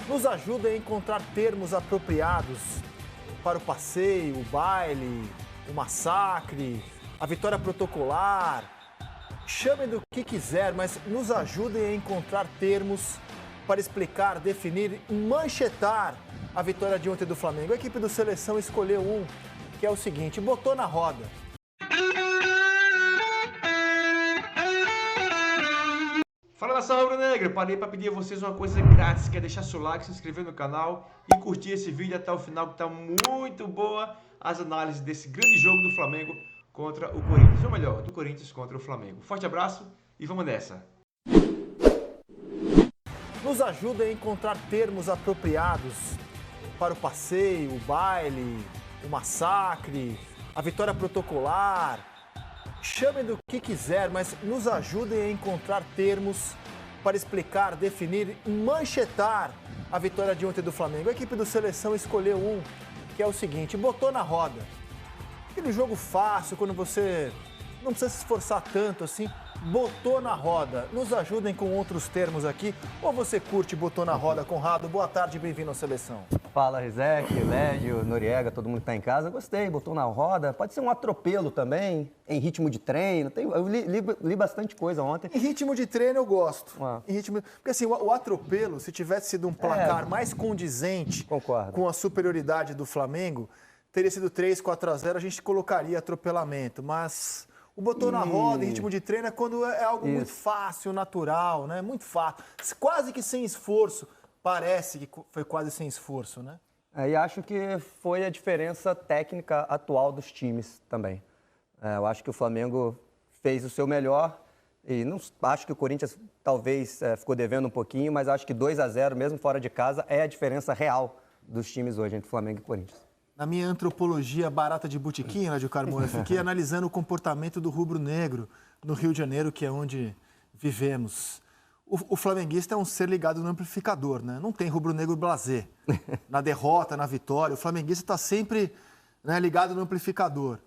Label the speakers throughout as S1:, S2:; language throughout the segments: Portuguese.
S1: Nos ajuda a encontrar termos apropriados para o passeio, o baile, o massacre, a vitória protocolar. Chamem do que quiser, mas nos ajudem a encontrar termos para explicar, definir, manchetar a vitória de ontem do Flamengo. A equipe do Seleção escolheu um, que é o seguinte: botou na roda.
S2: Fala, nação rubro-negra, parei para pedir a vocês uma coisa grátis, que é deixar seu like, se inscrever no canal e curtir esse vídeo até o final, que tá muito boa as análises desse grande jogo do Flamengo contra o Corinthians, ou melhor, do Corinthians contra o Flamengo. Forte abraço e vamos nessa!
S1: Nos ajuda a encontrar termos apropriados para o passeio, o baile, o massacre, a vitória protocolar. Chamem do que quiser, mas nos ajudem a encontrar termos para explicar, definir, manchetar a vitória de ontem do Flamengo. A equipe do Seleção escolheu um, que é o seguinte: botou na roda. Aquele jogo fácil, quando você não precisa se esforçar tanto assim, botou na roda. Nos ajudem com outros termos aqui. Ou você curte botou na roda, Conrado? Boa tarde e bem-vindo à Seleção.
S3: Fala, Rizek, Lédio, Noriega, todo mundo que está em casa. Gostei, botou na roda. Pode ser um atropelo também, em ritmo de treino. Eu li bastante coisa ontem.
S1: Em ritmo de treino eu gosto.
S3: Ah.
S1: Porque assim, o atropelo, se tivesse sido um placar mais condizente com a superioridade do Flamengo, teria sido 3-4-0, a gente colocaria atropelamento. Mas o botou na roda, em ritmo de treino, é quando é algo muito fácil, natural, né? Muito fácil. Quase que sem esforço. Parece que foi quase sem esforço, né?
S3: E acho que foi a diferença técnica atual dos times também. Eu acho que o Flamengo fez o seu melhor e não acho que o Corinthians talvez ficou devendo um pouquinho, mas acho que 2-0, mesmo fora de casa, é a diferença real dos times hoje entre Flamengo e Corinthians.
S1: Na minha antropologia barata de botequim, Lédio Carmona, fiquei analisando o comportamento do rubro-negro no Rio de Janeiro, que é onde vivemos. O flamenguista é um ser ligado no amplificador, né? Não tem rubro-negro blasé. Na derrota, na vitória, o flamenguista está sempre, né, ligado no amplificador.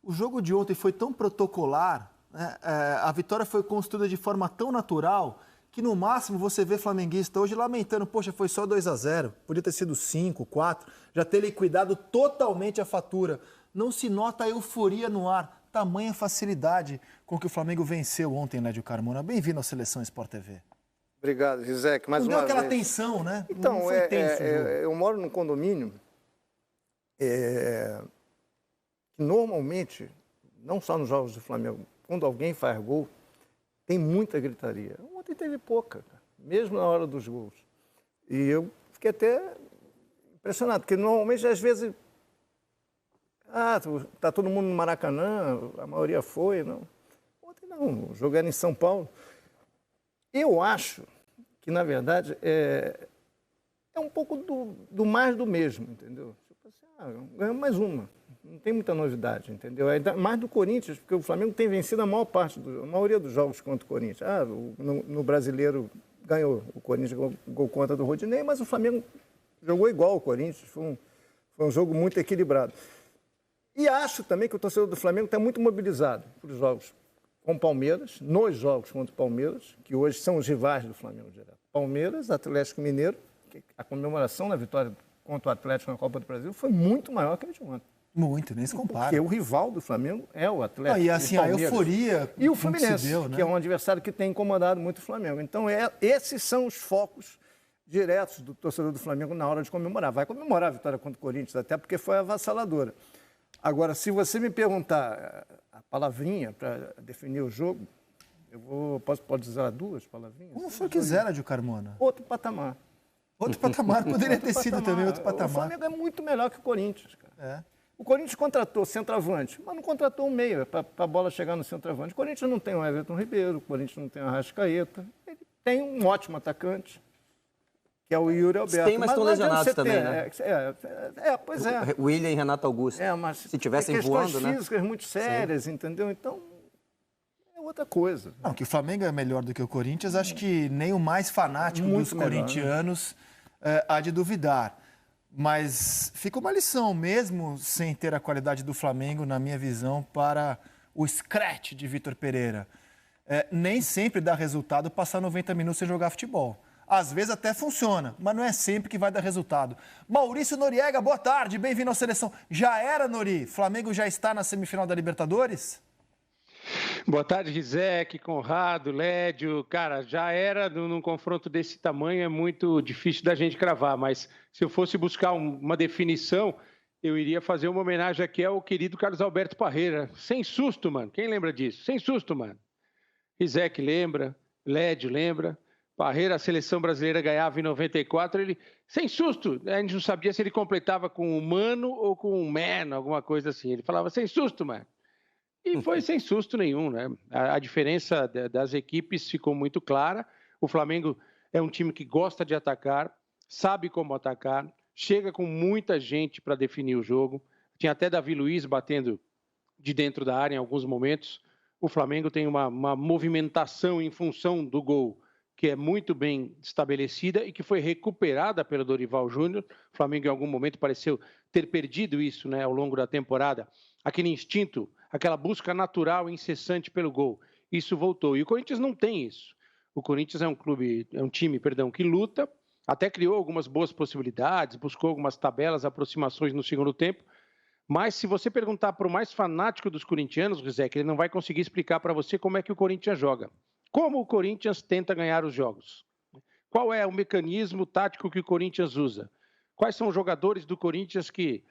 S1: O jogo de ontem foi tão protocolar, né? A vitória foi construída de forma tão natural que no máximo você vê flamenguista hoje lamentando: poxa, foi só 2-0, podia ter sido 5, 4, já ter liquidado totalmente a fatura. Não se nota a euforia no ar, tamanha facilidade com que o Flamengo venceu ontem, Lédio Carmona. Bem-vindo à Seleção Sport TV.
S4: Obrigado, Rizek. Mais uma vez.
S1: Não deu aquela tensão, né?
S4: Então,
S1: não foi tenso o jogo.
S4: Eu moro num condomínio que normalmente, não só nos jogos do Flamengo, quando alguém faz gol, tem muita gritaria. Ontem teve pouca, mesmo na hora dos gols. E eu fiquei até impressionado, porque normalmente, às vezes, tá todo mundo no Maracanã, a maioria foi. Não. Ontem não, o jogo era em São Paulo. Eu acho que, na verdade, é um pouco do mais do mesmo, entendeu? Tipo assim, ganhamos mais uma. Não tem muita novidade, entendeu? Ainda mais do Corinthians, porque o Flamengo tem vencido a maioria dos jogos contra o Corinthians. No Brasileiro ganhou, o Corinthians gol contra do Rodinei, mas o Flamengo jogou igual ao Corinthians. Foi um jogo muito equilibrado. E acho também que o torcedor do Flamengo está muito mobilizado para os jogos com o Palmeiras, nos jogos contra o Palmeiras, que hoje são os rivais do Flamengo direto. Palmeiras, Atlético Mineiro, que a comemoração da vitória contra o Atlético na Copa do Brasil foi muito maior que a de ontem.
S1: Muito, nem se compara.
S4: Porque o rival do Flamengo é o Atlético.
S1: E assim, a euforia.
S4: E o Fluminense,
S1: se deu, né?
S4: que é um adversário que tem incomodado muito o Flamengo. Então, esses são os focos diretos do torcedor do Flamengo na hora de comemorar. Vai comemorar a vitória contra o Corinthians, até porque foi avassaladora. Agora, se você me perguntar a palavrinha para definir o jogo, pode usar duas palavrinhas?
S1: Como for quiser, Lédio Carmona.
S4: Outro patamar.
S1: Outro patamar, poderia ter sido também outro patamar.
S4: O Flamengo é muito melhor que o Corinthians, cara.
S1: É.
S4: O Corinthians contratou centroavante, mas não contratou um meia para a bola chegar no centroavante. O Corinthians não tem o Everton Ribeiro, o Corinthians não tem o Arrascaeta. Ele tem um ótimo atacante, que é o Yuri Alberto.
S3: Tem, mas estão lesionados também, né?
S4: Pois é.
S3: William e Renato Augusto.
S4: Mas
S3: se tivessem voando,
S4: questões físicas muito sérias, entendeu? Então, é outra coisa.
S1: Não, que o Flamengo é melhor do que o Corinthians, acho que nem o mais fanático
S4: muito
S1: dos
S4: melhor,
S1: corintianos há de duvidar. Mas fica uma lição, mesmo sem ter a qualidade do Flamengo, na minha visão, para o scratch de Vitor Pereira. Nem sempre dá resultado passar 90 minutos sem jogar futebol. Às vezes até funciona, mas não é sempre que vai dar resultado. Maurício Noriega, boa tarde, bem-vindo à Seleção. Já era, Nori? Flamengo já está na semifinal da Libertadores?
S5: Boa tarde, Rizek, Conrado, Lédio. Cara, já era num confronto desse tamanho, é muito difícil da gente cravar, mas se eu fosse buscar uma definição, eu iria fazer uma homenagem aqui ao querido Carlos Alberto Parreira. Sem susto, mano. Quem lembra disso? Sem susto, mano. Rizek lembra, Lédio lembra. Parreira, a seleção brasileira ganhava em 94, ele, sem susto, a gente não sabia se ele completava com um mano ou com um man, alguma coisa assim. Ele falava, sem susto, mano. E foi sem susto nenhum, né? A diferença das equipes ficou muito clara. O Flamengo é um time que gosta de atacar, sabe como atacar, chega com muita gente para definir o jogo. Tinha até Davi Luiz batendo de dentro da área em alguns momentos. O Flamengo tem uma movimentação em função do gol que é muito bem estabelecida e que foi recuperada pelo Dorival Júnior. O Flamengo em algum momento pareceu ter perdido isso, né, ao longo da temporada. Aquele instinto, aquela busca natural e incessante pelo gol. Isso voltou. E o Corinthians não tem isso. O Corinthians é um time que luta, até criou algumas boas possibilidades, buscou algumas tabelas, aproximações no segundo tempo. Mas se você perguntar para o mais fanático dos corintianos, Rizek, ele não vai conseguir explicar para você como é que o Corinthians joga. Como o Corinthians tenta ganhar os jogos? Qual é o mecanismo tático que o Corinthians usa? Quais são os jogadores do Corinthians que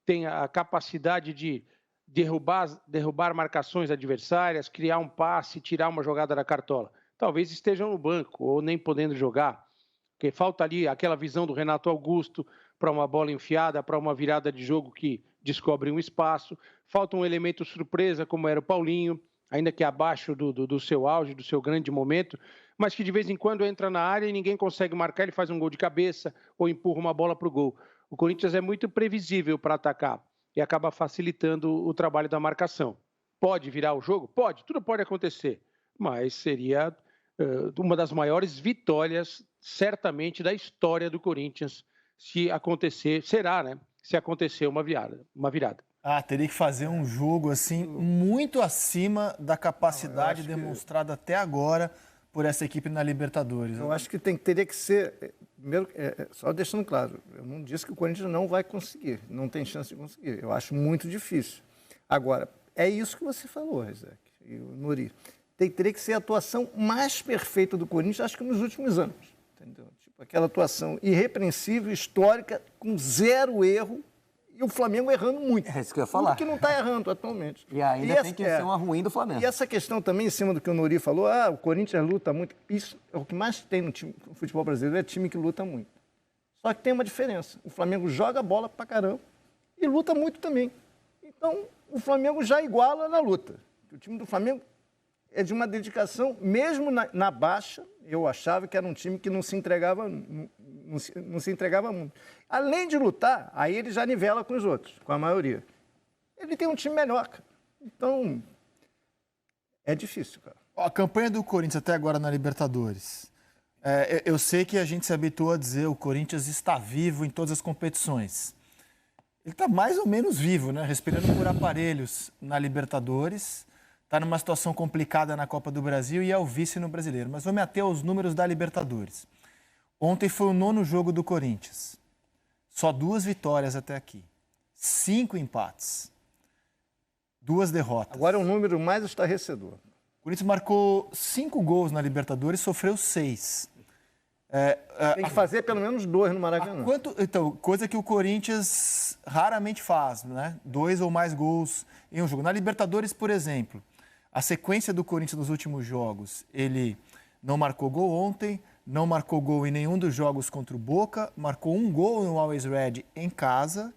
S5: têm a capacidade de derrubar marcações adversárias, criar um passe, tirar uma jogada da cartola? Talvez estejam no banco ou nem podendo jogar, porque falta ali aquela visão do Renato Augusto para uma bola enfiada, para uma virada de jogo que descobre um espaço. Falta um elemento surpresa, como era o Paulinho, ainda que abaixo do seu auge, do seu grande momento, mas que de vez em quando entra na área e ninguém consegue marcar, ele faz um gol de cabeça ou empurra uma bola para o gol. O Corinthians é muito previsível para atacar e acaba facilitando o trabalho da marcação. Pode virar o jogo? Pode, tudo pode acontecer, mas seria uma das maiores vitórias, certamente, da história do Corinthians, se acontecer, será, né? Se acontecer uma virada.
S1: Teria que fazer um jogo assim muito acima da capacidade demonstrada até agora por essa equipe na Libertadores.
S4: Eu acho que teria que ser, primeiro, só deixando claro, eu não disse que o Corinthians não vai conseguir, não tem chance de conseguir. Eu acho muito difícil. Agora, é isso que você falou, Rizek e o Nori. Teria que ser a atuação mais perfeita do Corinthians, acho que nos últimos anos. Entendeu? Tipo, aquela atuação irrepreensível, histórica, com zero erro. E o Flamengo errando muito.
S3: É isso que eu ia falar.
S4: Tudo que não está errando atualmente.
S3: E ainda tem que ser uma ruim do Flamengo.
S4: E essa questão também, em cima do que o Nori falou, o Corinthians luta muito. Isso é o que mais tem no futebol brasileiro, é time que luta muito. Só que tem uma diferença. O Flamengo joga bola pra caramba e luta muito também. Então, o Flamengo já iguala na luta. O time do Flamengo é de uma dedicação, mesmo na baixa, eu achava que era um time que não se entregava muito. Além de lutar, aí ele já nivela com os outros, com a maioria. Ele tem um time melhor, cara. Então, é difícil, cara.
S1: A campanha do Corinthians até agora na Libertadores. Eu sei que a gente se habituou a dizer que o Corinthians está vivo em todas as competições. Ele está mais ou menos vivo, né? Respirando por aparelhos na Libertadores. Está numa situação complicada na Copa do Brasil e é o vice no Brasileiro. Mas vou me ater aos números da Libertadores. Ontem foi o 9º jogo do Corinthians. Só 2 vitórias até aqui. 5 empates. 2 derrotas.
S4: Agora é um número mais estarrecedor.
S1: O Corinthians marcou 5 gols na Libertadores e sofreu 6.
S4: Tem que fazer pelo menos 2 no Maracanã.
S1: Então, coisa que o Corinthians raramente faz, né? 2 ou mais gols em um jogo. Na Libertadores, por exemplo, a sequência do Corinthians nos últimos jogos, ele não marcou gol ontem, não marcou gol em nenhum dos jogos contra o Boca, marcou 1 gol no Always Red em casa,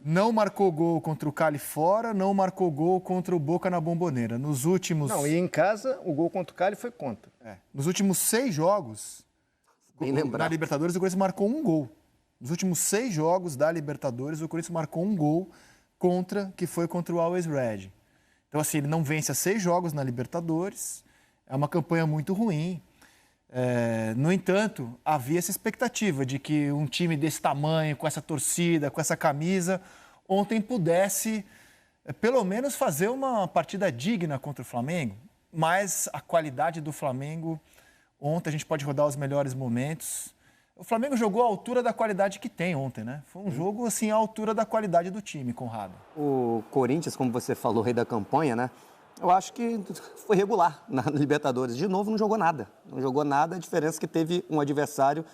S1: não marcou gol contra o Cali fora, não marcou gol contra o Boca na Bomboneira. Nos últimos...
S4: Não, e em casa, o gol contra o Cali foi contra.
S1: Nos últimos 6 jogos, na Libertadores, o Corinthians marcou 1 gol. Nos últimos 6 jogos da Libertadores, o Corinthians marcou 1 gol que foi contra o Always Red. Então, assim, ele não vence há 6 jogos na Libertadores, é uma campanha muito ruim. No entanto, havia essa expectativa de que um time desse tamanho, com essa torcida, com essa camisa, ontem pudesse, pelo menos, fazer uma partida digna contra o Flamengo, mas a qualidade do Flamengo Ontem a gente pode rodar os melhores momentos. O Flamengo jogou à altura da qualidade que tem ontem, né? Foi um jogo, assim, à altura da qualidade do time, Conrado.
S3: O Corinthians, como você falou, rei da campanha, né? Eu acho que foi regular na Libertadores. De novo, não jogou nada. Não jogou nada, a diferença é que teve um adversário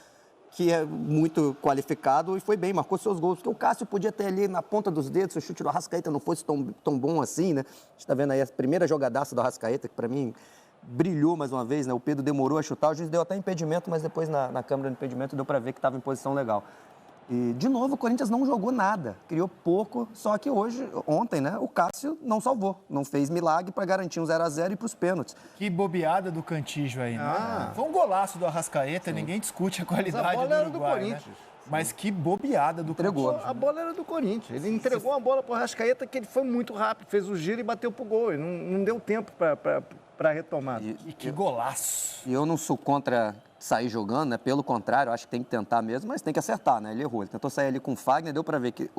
S3: que é muito qualificado e foi bem, marcou seus gols. Porque o Cássio podia ter ali na ponta dos dedos, se o chute do Arrascaeta não fosse tão bom assim, né? A gente está vendo aí a primeira jogadaça do Arrascaeta, que para mim brilhou mais uma vez, né? O Pedro demorou a chutar, o juiz deu até impedimento, mas depois na câmera do impedimento deu para ver que estava em posição legal. E, de novo, o Corinthians não jogou nada, criou pouco, só que ontem, né, o Cássio não salvou, não fez milagre para garantir um 0-0 e para os pênaltis.
S1: Que bobeada do Cantillo aí, né? Foi um golaço do Arrascaeta, ninguém discute a qualidade do Uruguai, né? Mas que bobeada do Cantillo.
S4: A bola era do Corinthians. Ele entregou a bola para o Arrascaeta, que ele foi muito rápido, fez o giro e bateu pro gol. E não deu tempo para retomar.
S1: E que golaço.
S3: E eu não sou contra sair jogando, né? Pelo contrário, eu acho que tem que tentar mesmo, mas tem que acertar, né? Ele errou. Ele tentou sair ali com o Fagner, deu para ver que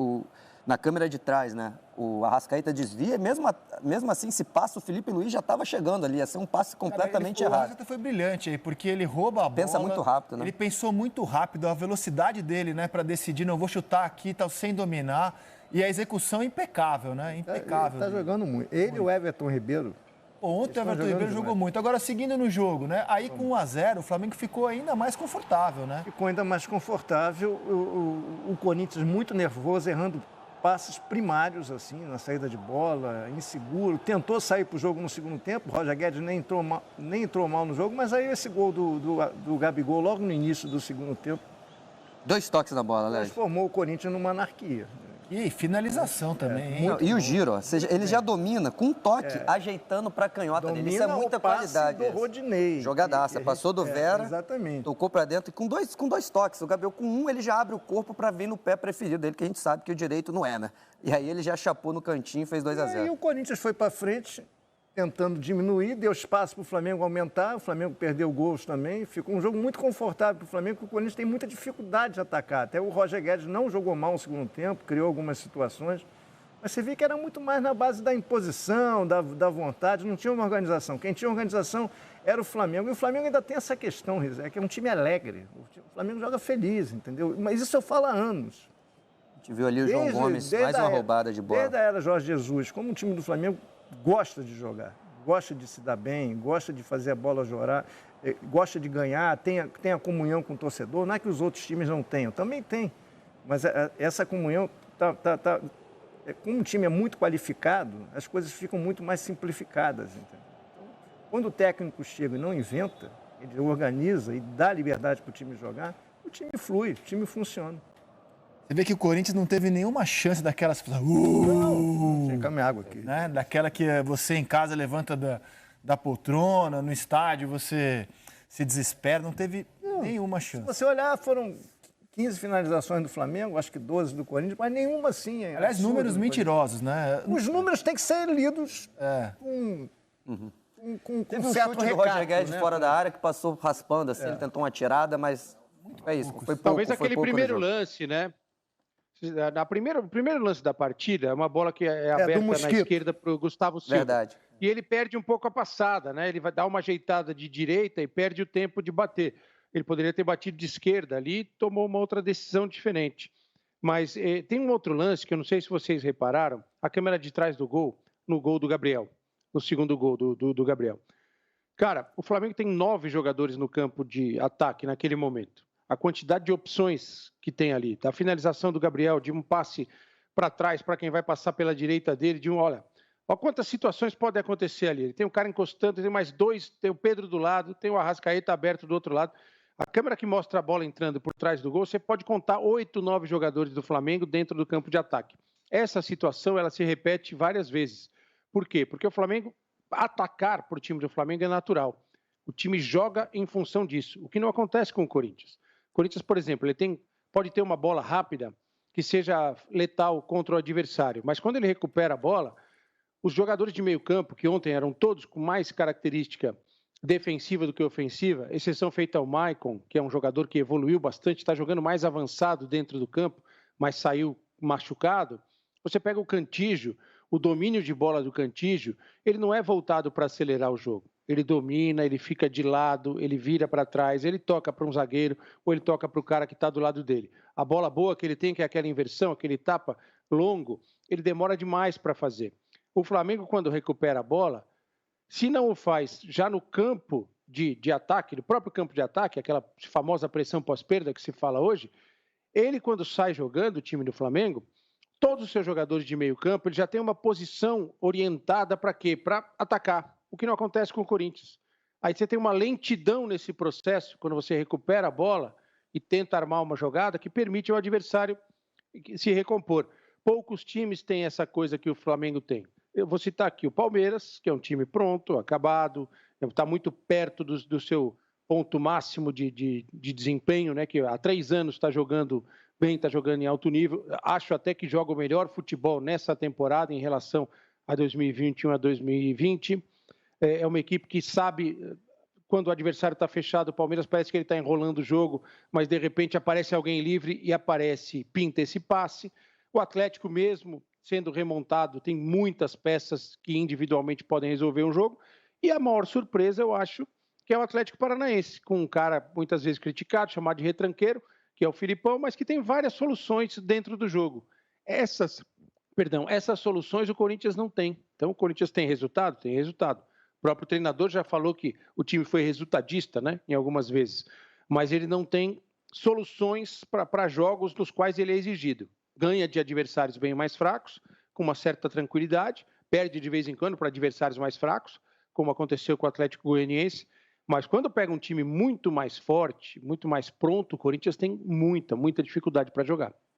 S3: na câmera de trás, né? O Arrascaeta desvia, mesmo assim, se passa, o Felipe Luiz já estava chegando ali. Ia ser um passe completamente errado. O
S1: Arrascaeta foi brilhante aí, porque ele rouba a bola.
S3: Pensa muito rápido, né?
S1: Ele pensou muito rápido, a velocidade dele, né? Para decidir, não vou chutar aqui, tal, sem dominar. E a execução impecável, né? Impecável.
S4: Ele tá jogando muito. Ele e o Everton Ribeiro.
S1: Ontem o Everton Ribeiro jogou muito. Agora, seguindo no jogo, né? Aí com 1-0, o Flamengo ficou ainda mais confortável, né?
S4: Ficou ainda mais confortável. O Corinthians muito nervoso, errando passes primários, assim, na saída de bola, inseguro. Tentou sair para o jogo no segundo tempo. O Roger Guedes nem entrou mal no jogo, mas aí esse gol do Gabigol logo no início do segundo tempo.
S3: 2 toques na bola, Léo.
S4: Transformou o Corinthians numa anarquia.
S1: E finalização também, hein?
S3: E o giro, ó, seja, ele já domina com um toque, ajeitando para a canhota dele. Isso é muita qualidade.
S4: Do Rodinei.
S3: Jogadaça, passou do Vera,
S4: exatamente.
S3: Tocou para dentro e com dois toques. O Gabriel, com um, ele já abre o corpo para vir no pé preferido dele, que a gente sabe que o direito não é, né? E aí ele já chapou no cantinho e fez 2-0.
S4: E o Corinthians foi para frente, tentando diminuir, deu espaço para o Flamengo aumentar, o Flamengo perdeu gols também, ficou um jogo muito confortável para o Flamengo, porque o Corinthians tem muita dificuldade de atacar. Até o Roger Guedes não jogou mal no segundo tempo, criou algumas situações, mas você vê que era muito mais na base da imposição, da vontade, não tinha uma organização. Quem tinha organização era o Flamengo, e o Flamengo ainda tem essa questão, Rizé, que é um time alegre, o Flamengo joga feliz, entendeu? Mas isso eu falo há anos.
S3: A gente viu ali o João Gomes, mais uma roubada de bola.
S4: Desde a era Jorge Jesus, como o time do Flamengo gosta de jogar, gosta de se dar bem, gosta de fazer a bola jogar, gosta de ganhar, tem a comunhão com o torcedor. Não é que os outros times não tenham, também tem. Mas essa comunhão, como o time é muito qualificado, as coisas ficam muito mais simplificadas. Entendeu? Então, quando o técnico chega e não inventa, ele organiza e dá liberdade para o time jogar, o time flui, o time funciona.
S1: Você vê que o Corinthians não teve nenhuma chance daquelas...
S4: Checa minha água aqui.
S1: Né? Daquela que você em casa levanta da poltrona, no estádio você se desespera. Não teve nenhuma chance.
S4: Se você olhar, foram 15 finalizações do Flamengo, acho que 12 do Corinthians, mas nenhuma assim.
S1: Aliás, números mentirosos, né?
S4: Os números têm que ser lidos com
S3: Teve um
S4: certo
S3: chute do
S4: recato,
S3: Roger Guedes
S4: né?
S3: fora da área que passou raspando, assim, ele tentou uma tirada, mas é isso, foi pouco.
S5: Talvez
S3: foi
S5: aquele
S3: pouco
S5: primeiro lance, né? O primeiro lance da partida é uma bola que é aberta na esquerda para o Gustavo Silva.
S3: Verdade.
S5: E ele perde um pouco a passada, né? Ele vai dar uma ajeitada de direita e perde o tempo de bater. Ele poderia ter batido de esquerda ali e tomou uma outra decisão diferente. Mas tem um outro lance que eu não sei se vocês repararam, a câmera de trás do gol, no gol do Gabriel, no segundo gol do Gabriel. Cara, o Flamengo tem 9 jogadores no campo de ataque naquele momento. A quantidade de opções que tem ali, da finalização do Gabriel, de um passe para trás para quem vai passar pela direita dele, olha quantas situações podem acontecer ali. Ele tem um cara encostando, tem mais 2, tem o Pedro do lado, tem o Arrascaeta aberto do outro lado. A câmera que mostra a bola entrando por trás do gol, você pode contar 8, 9 jogadores do Flamengo dentro do campo de ataque. Essa situação, ela se repete várias vezes. Por quê? Porque o Flamengo, atacar para o time do Flamengo é natural. O time joga em função disso, o que não acontece com o Corinthians. O Corinthians, por exemplo, pode ter uma bola rápida que seja letal contra o adversário, mas quando ele recupera a bola, os jogadores de meio campo, que ontem eram todos com mais característica defensiva do que ofensiva, exceção feita ao Maicon, que é um jogador que evoluiu bastante, está jogando mais avançado dentro do campo, mas saiu machucado. Você pega o Cantillo, o domínio de bola do Cantillo, ele não é voltado para acelerar o jogo. ele domina, ele fica de lado, ele vira para trás, ele toca para um zagueiro ou ele toca para o cara que está do lado dele. A bola boa que ele tem, que é aquela inversão, aquele tapa longo, ele demora demais para fazer. O Flamengo, quando recupera a bola, se não o faz já no campo de ataque, no próprio campo de ataque, aquela famosa pressão pós-perda que se fala hoje, ele, quando sai jogando, o time do Flamengo, todos os seus jogadores de meio campo, ele já tem uma posição orientada para quê? Para atacar, o que não acontece com o Corinthians. Aí você tem uma lentidão nesse processo, quando você recupera a bola e tenta armar uma jogada que permite ao adversário se recompor. Poucos times têm essa coisa que o Flamengo tem. Eu vou citar aqui o Palmeiras, que é um time pronto, acabado, está muito perto do seu ponto máximo de desempenho, né? Que há 3 anos está jogando bem, está jogando em alto nível. Acho até que joga o melhor futebol nessa temporada em relação a 2021 a 2020. É uma equipe que sabe, quando o adversário está fechado, o Palmeiras parece que ele está enrolando o jogo, mas de repente aparece alguém livre e pinta esse passe. O Atlético mesmo, sendo remontado, tem muitas peças que individualmente podem resolver um jogo. E a maior surpresa, eu acho, que é o Atlético Paranaense, com um cara muitas vezes criticado, chamado de retranqueiro, que é o Filipão, mas que tem várias soluções dentro do jogo. Essas soluções o Corinthians não tem. Então, o Corinthians tem resultado? Tem resultado. O próprio treinador já falou que o time foi resultadista, né, em algumas vezes, mas ele não tem soluções para jogos nos quais ele é exigido. Ganha de adversários bem mais fracos, com uma certa tranquilidade, perde de vez em quando para adversários mais fracos, como aconteceu com o Atlético Goianiense, mas quando pega um time muito mais forte, muito mais pronto, o Corinthians tem muita dificuldade para jogar.